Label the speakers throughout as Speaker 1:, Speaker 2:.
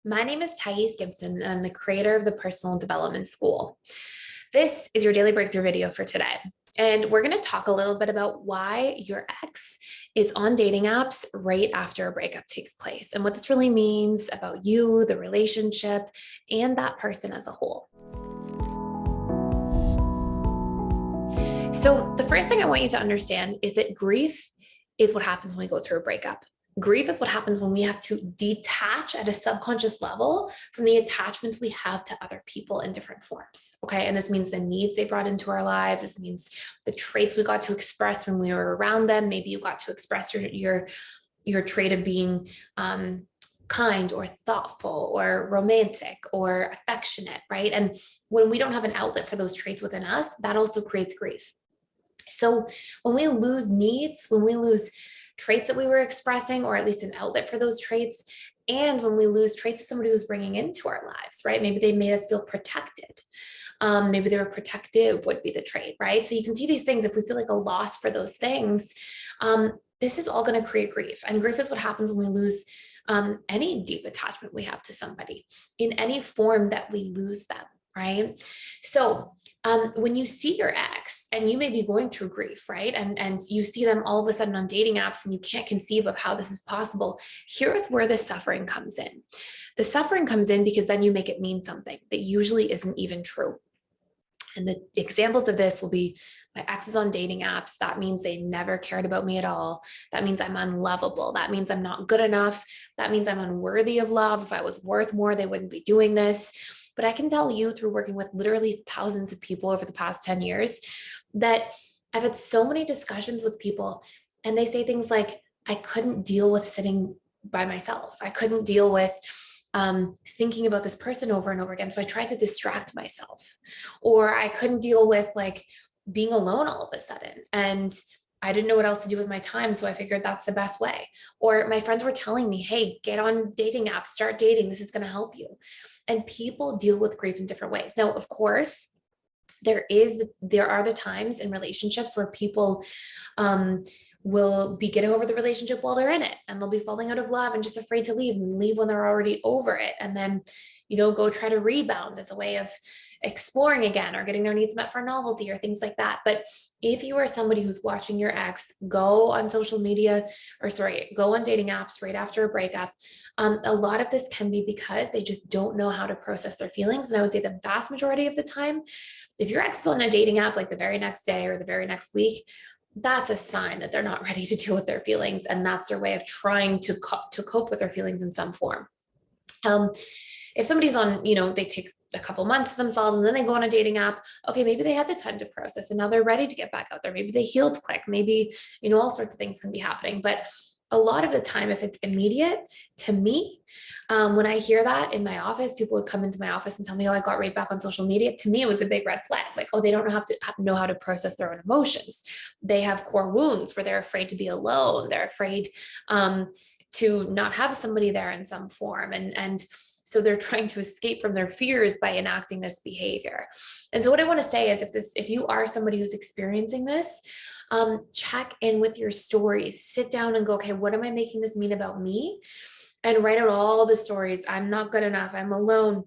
Speaker 1: My name is Gibson, and I'm the creator of the Personal Development School. This is your daily breakthrough video for today. And we're going to talk a little bit about why your ex is on dating apps right after a breakup takes place and what this really means about you, the relationship, and that person as a whole. So, the first thing I want you to understand is that grief is what happens when we go through a breakup. Grief is what happens when we have to detach at a subconscious level from the attachments we have to other people in different forms. Okay. And this means the needs they brought into our lives. This means the traits we got to express when we were around them. Maybe you got to express your trait of being kind or thoughtful or romantic or affectionate, right? And when we don't have an outlet for those traits within us, that also creates grief. So when we lose needs, when we lose traits that we were expressing, or at least an outlet for those traits, and when we lose traits that somebody was bringing into our lives, right? Maybe they made us feel protected. Maybe they were protective would be the trait, right? So you can see these things. If we feel like a loss for those things, this is all going to create grief. And grief is what happens when we lose any deep attachment we have to somebody in any form that we lose them, right? So when you see your ex and you may be going through grief, right? And you see them all of a sudden on dating apps and you can't conceive of how this is possible. Here's where the suffering comes in. The suffering comes in because then you make it mean something that usually isn't even true. And the examples of this will be my ex is on dating apps. That means they never cared about me at all. That means I'm unlovable. That means I'm not good enough. That means I'm unworthy of love. If I was worth more, they wouldn't be doing this. But I can tell you through working with literally thousands of people over the past 10 years that I've had so many discussions with people and they say things like, I couldn't deal with sitting by myself. I couldn't deal with thinking about this person over and over again. So I tried to distract myself, or I couldn't deal with like being alone all of a sudden. And I didn't know what else to do with my time. So I figured that's the best way. Or my friends were telling me, hey, get on dating apps, start dating. This is going to help you. And people deal with grief in different ways. Now, of course, there are the times in relationships where people will be getting over the relationship while they're in it, and they'll be falling out of love and just afraid to leave and leave when they're already over it, and then go try to rebound as a way of exploring again or getting their needs met for novelty or things like that. But if you are somebody who's watching your ex go on social media, go on dating apps right after a breakup, a lot of this can be because they just don't know how to process their feelings. And I would say the vast majority of the time, if your ex is on a dating app like the very next day or the very next week, that's a sign that they're not ready to deal with their feelings. And that's their way of trying to cope with their feelings in some form. If somebody's on, they take a couple months to themselves and then they go on a dating app, okay, maybe they had the time to process and now they're ready to get back out there. Maybe they healed quick. Maybe, all sorts of things can be happening. But a lot of the time, if it's immediate, to me, when I hear that in my office, people would come into my office and tell me, oh, I got right back on social media. To me, it was a big red flag. Like, oh, they don't know how to process their own emotions. They have core wounds where they're afraid to be alone. They're afraid to not have somebody there in some form. And so they're trying to escape from their fears by enacting this behavior. And so what I want to say is if you are somebody who's experiencing this, check in with your stories, sit down and go, okay, what am I making this mean about me? And write out all the stories. I'm not good enough. I'm alone.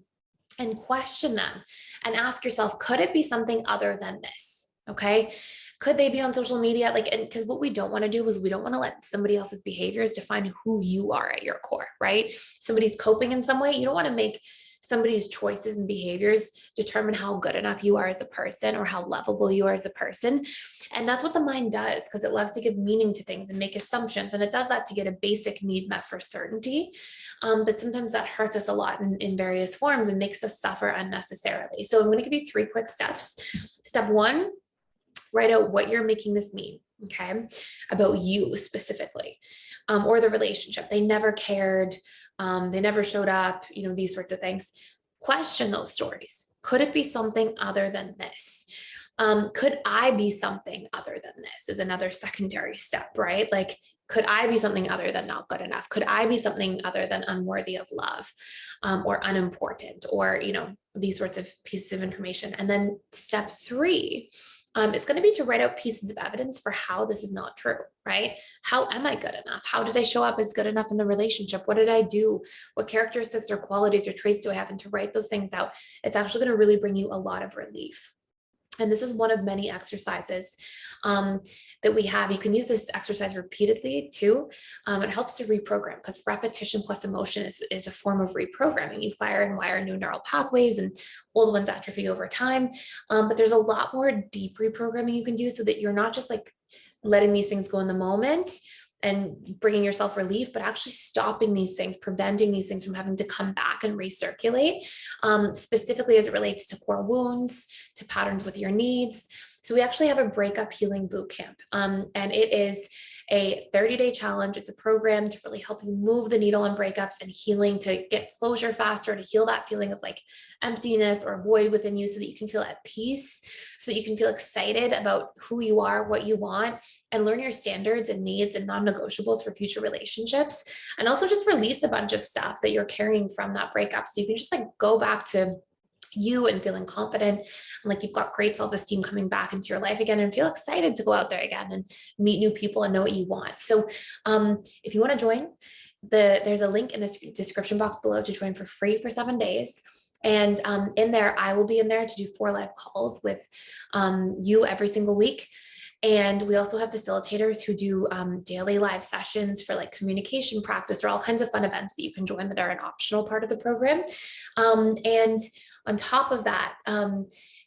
Speaker 1: And question them and ask yourself, could it be something other than this? Okay. Could they be on social media? Because what we don't want to do is we don't want to let somebody else's behaviors define who you are at your core, right? Somebody's coping in some way. You don't want to make somebody's choices and behaviors determine how good enough you are as a person or how lovable you are as a person. And that's what the mind does, because it loves to give meaning to things and make assumptions. And it does that to get a basic need met for certainty. But sometimes that hurts us a lot in various forms and makes us suffer unnecessarily. So I'm going to give you 3 quick steps. Step 1, write out what you're making this mean, okay, about you specifically, or the relationship. They never cared. They never showed up, these sorts of things. Question those stories. Could it be something other than this? Could I be something other than this is another secondary step, right? Like, could I be something other than not good enough? Could I be something other than unworthy of love, or unimportant, or, these sorts of pieces of information. And then step 3 It's going to be to write out pieces of evidence for how this is not true, right? How am I good enough? How did I show up as good enough in the relationship? What did I do? What characteristics or qualities or traits do I have? And to write those things out, it's actually going to really bring you a lot of relief. And this is one of many exercises that we have. You can use this exercise repeatedly too. It helps to reprogram, because repetition plus emotion is a form of reprogramming. You fire and wire new neural pathways, and old ones atrophy over time. But there's a lot more deep reprogramming you can do, so that you're not just like letting these things go in the moment and bringing yourself relief, but actually stopping these things, preventing these things from having to come back and recirculate, specifically as it relates to core wounds, to patterns with your needs. So we actually have a breakup healing boot camp, and it is a 30-day challenge. It's a program to really help you move the needle on breakups and healing, to get closure faster, to heal that feeling of like emptiness or void within you, so that you can feel at peace, so that you can feel excited about who you are, what you want, and learn your standards and needs and non-negotiables for future relationships. And also just release a bunch of stuff that you're carrying from that breakup, so you can just like go back to you and feeling confident and like you've got great self-esteem coming back into your life again, and feel excited to go out there again and meet new people and know what you want. So if you want to join, there's a link in the description box below to join for free for 7 days. And in there, I will be in there to do 4 live calls with you every single week. And we also have facilitators who do daily live sessions for like communication practice, or all kinds of fun events that you can join that are an optional part of the program. And on top of that,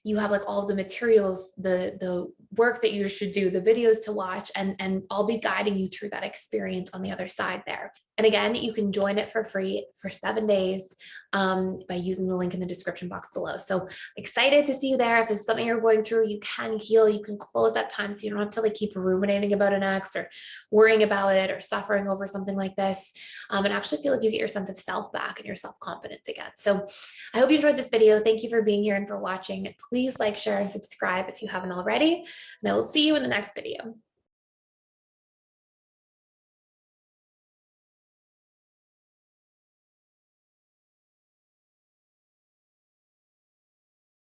Speaker 1: you have like all of the materials, the work that you should do, the videos to watch, and I'll be guiding you through that experience on the other side there. And again, you can join it for free for 7 days by using the link in the description box below. So excited to see you there. If this is something you're going through, you can heal, you can close that time, so you don't have to like keep ruminating about an ex or worrying about it or suffering over something like this, and actually feel like you get your sense of self back and your self-confidence again. So I hope you enjoyed this video. Thank you for being here and for watching. Please like, share, and subscribe if you haven't already. And I will see you in the next video.